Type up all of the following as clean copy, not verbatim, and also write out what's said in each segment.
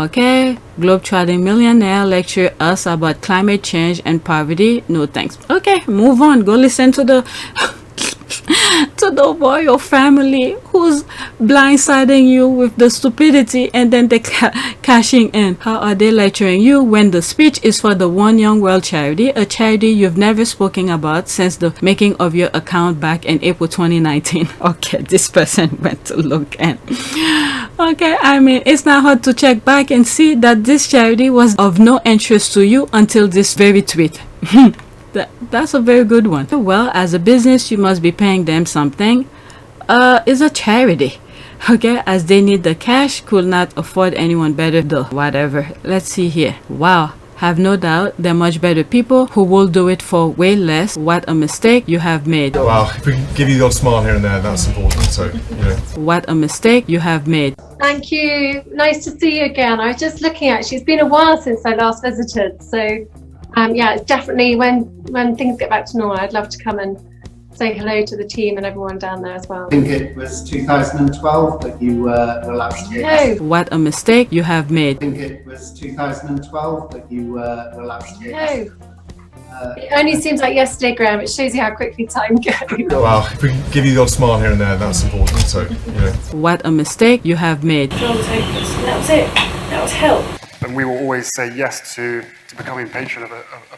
Okay, globetrotting millionaire lecture us about climate change and poverty. No thanks. Okay, move on. Go listen to the to the royal family who's blindsiding you with the stupidity and then they cashing in. How are they lecturing you when the speech is for the One Young World charity, a charity you've never spoken about since the making of your account back in April 2019? Okay, this person went to look and okay, I mean, it's not hard to check back and see that this charity was of no interest to you until this very tweet. That's a very good one. Well, as a business, you must be paying them something. It's a charity. Okay, as they need the cash, could not afford anyone better though. Whatever. Let's see here. Wow. Have no doubt they're much better people who will do it for way less. What a mistake you have made. Well, if we can give you the odd smile here and there, that's important. So, you know. What a mistake you have made. Thank you. Nice to see you again. I was just looking at, it's been a while since I last visited. So, yeah, it's definitely when things get back to normal, I'd love to come and say hello to the team and everyone down there as well. I think it was 2012 that you were last year. No. What a mistake you have made. I think it was 2012 that you were last year. No. It only seems like yesterday, Graham. It shows you how quickly time goes. Well, if we can give you the odd smile here and there, that's important. So, you know. What a mistake you have made. That was it. That was help. And we will always say yes to becoming patron of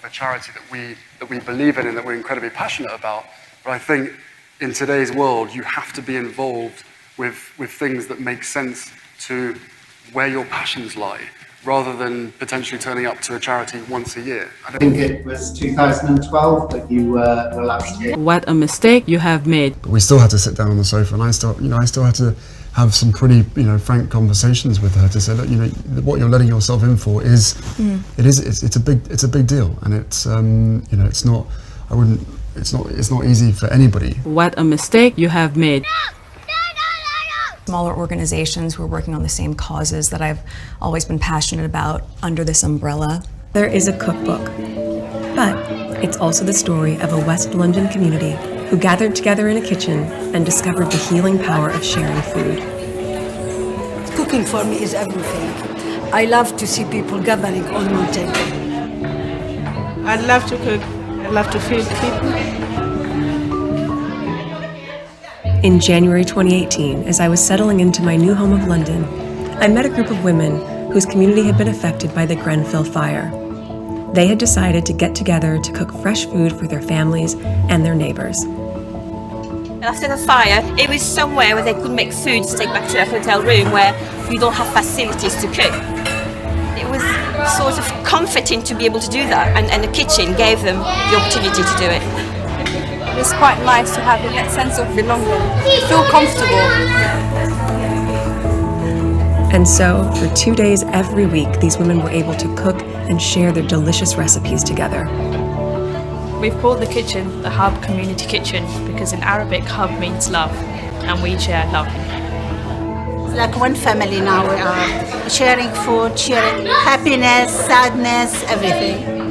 a charity that we believe in and that we're incredibly passionate about. But I think in today's world, you have to be involved with things that make sense to where your passions lie, rather than potentially turning up to a charity once a year. I think it was 2012 that you were last year. What a mistake you have made. But we still had to sit down on the sofa, and I still had to have some pretty, frank conversations with her to say, look, what you're letting yourself in for is, it's a big deal, and it's, it's not easy for anybody. What a mistake you have made. Smaller organizations who are working on the same causes that I've always been passionate about under this umbrella. There is a cookbook, but it's also the story of a West London community who gathered together in a kitchen and discovered the healing power of sharing food. Cooking for me is everything. I love to see people gathering on one table. I love to cook. I love to feed people. In January 2018, as I was settling into my new home of London, I met a group of women whose community had been affected by the Grenfell fire. They had decided to get together to cook fresh food for their families and their neighbors. After the fire, it was somewhere where they could make food to take back to their hotel room where you don't have facilities to cook. It was sort of comforting to be able to do that, and the kitchen gave them the opportunity to do it. It's quite nice to have a sense of belonging, feel comfortable. And so, for 2 days every week, these women were able to cook and share their delicious recipes together. We've called the kitchen the Hub Community Kitchen because in Arabic, Hub means love, and we share love. It's like one family now. We are sharing food, sharing happiness, sadness, everything.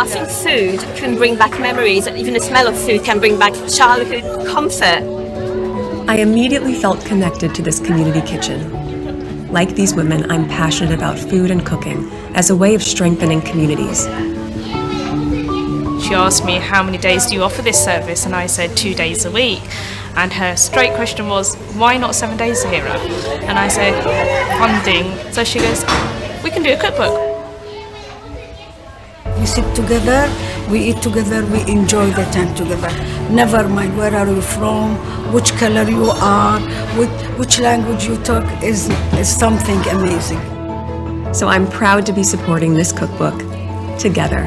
I think food can bring back memories, and even the smell of food can bring back childhood comfort. I immediately felt connected to this community kitchen. Like these women, I'm passionate about food and cooking as a way of strengthening communities. She asked me, how many days do you offer this service? And I said 2 days a week. And her straight question was, why not 7 days, Zahira? And I said, funding. So she goes, we can do a cookbook. We sit together, we eat together, we enjoy the time together. Never mind where are you from, which color you are, which language you talk is something amazing. So I'm proud to be supporting this cookbook, Together,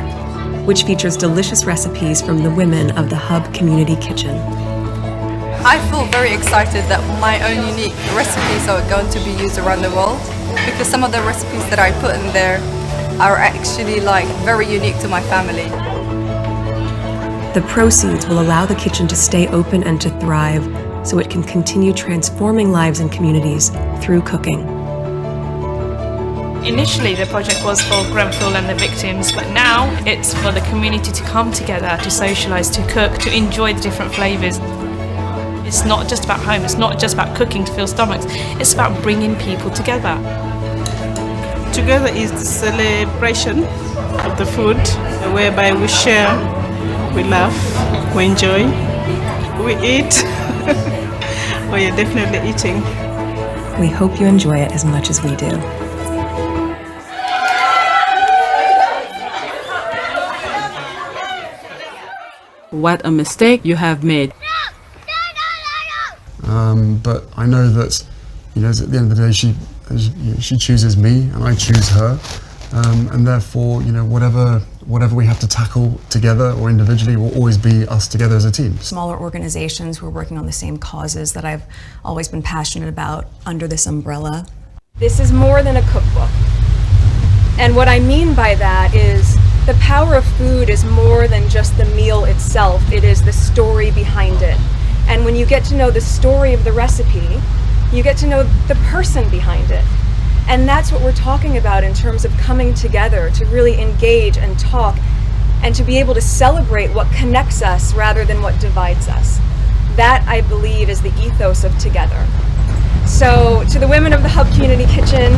which features delicious recipes from the women of the Hub Community Kitchen. I feel very excited that my own unique recipes are going to be used around the world, because some of the recipes that I put in there are actually very unique to my family. The proceeds will allow the kitchen to stay open and to thrive, so it can continue transforming lives and communities through cooking. Initially, the project was for Grenfell and the victims, but now it's for the community to come together, to socialise, to cook, to enjoy the different flavours. It's not just about home, it's not just about cooking to fill stomachs, it's about bringing people together. together is the celebration of the food, whereby we share, we laugh, we enjoy, we eat. Oh yeah, definitely eating. We hope you enjoy it as much as we do. What a mistake you have made. But I know that, you know, at the end of the day, she chooses me and I choose her, and therefore, you know, whatever we have to tackle together or individually will always be us together as a team. Smaller organizations who are working on the same causes that I've always been passionate about under this umbrella. This is more than a cookbook. And what I mean by that is the power of food is more than just the meal itself. It is the story behind it. And when you get to know the story of the recipe, you get to know the person behind it. And that's what we're talking about in terms of coming together to really engage and talk and to be able to celebrate what connects us rather than what divides us. That, I believe, is the ethos of Together. So to the women of the Hub Community Kitchen,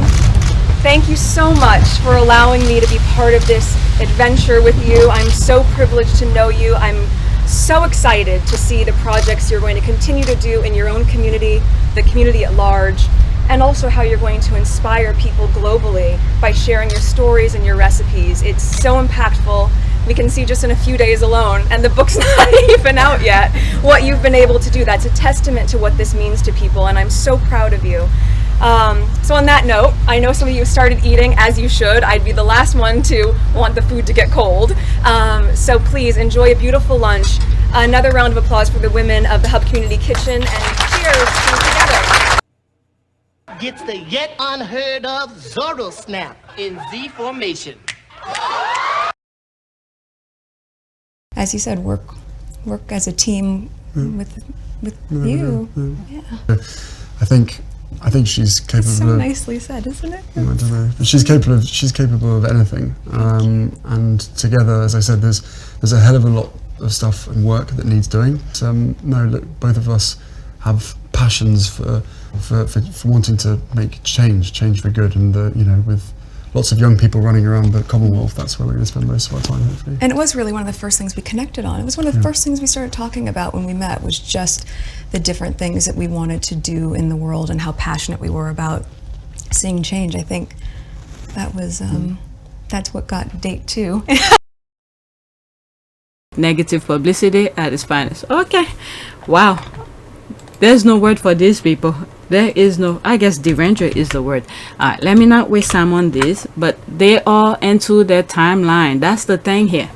thank you so much for allowing me to be part of this adventure with you. I'm so privileged to know you. I'm so excited to see the projects you're going to continue to do in your own community, the community at large, and also how you're going to inspire people globally by sharing your stories and your recipes. It's so impactful. We can see just in a few days alone, and the book's not even out yet, what you've been able to do. That's a testament to what this means to people, and I'm so proud of you. So on that note, I know some of you started eating, as you should. I'd be the last one to want the food to get cold. So please enjoy a beautiful lunch. Another round of applause for the women of the Hub Community Kitchen, and cheers to Together. Gets the yet unheard of Zorro snap in Z formation. As you said, work as a team with you. Yeah. I think she's capable So of. nicely said, isn't it? I don't know. She's capable of anything. And together, as I said, there's a hell of a lot of stuff and work that needs doing. So, no, look, both of us have passions for wanting to make change for good, and you know, with lots of young people running around the Commonwealth, that's where we're going to spend most of our time, hopefully. And it was really one of the first things we connected on. It was one of the first things we started talking about when we met, was just the different things that we wanted to do in the world and how passionate we were about seeing change. I think that was, that's what got date 2. Negative publicity at its finest. Okay. Wow. There's no word for these people. There is no, I guess deranger is the word. Let me not waste time on this, but they are into their timeline. That's the thing here.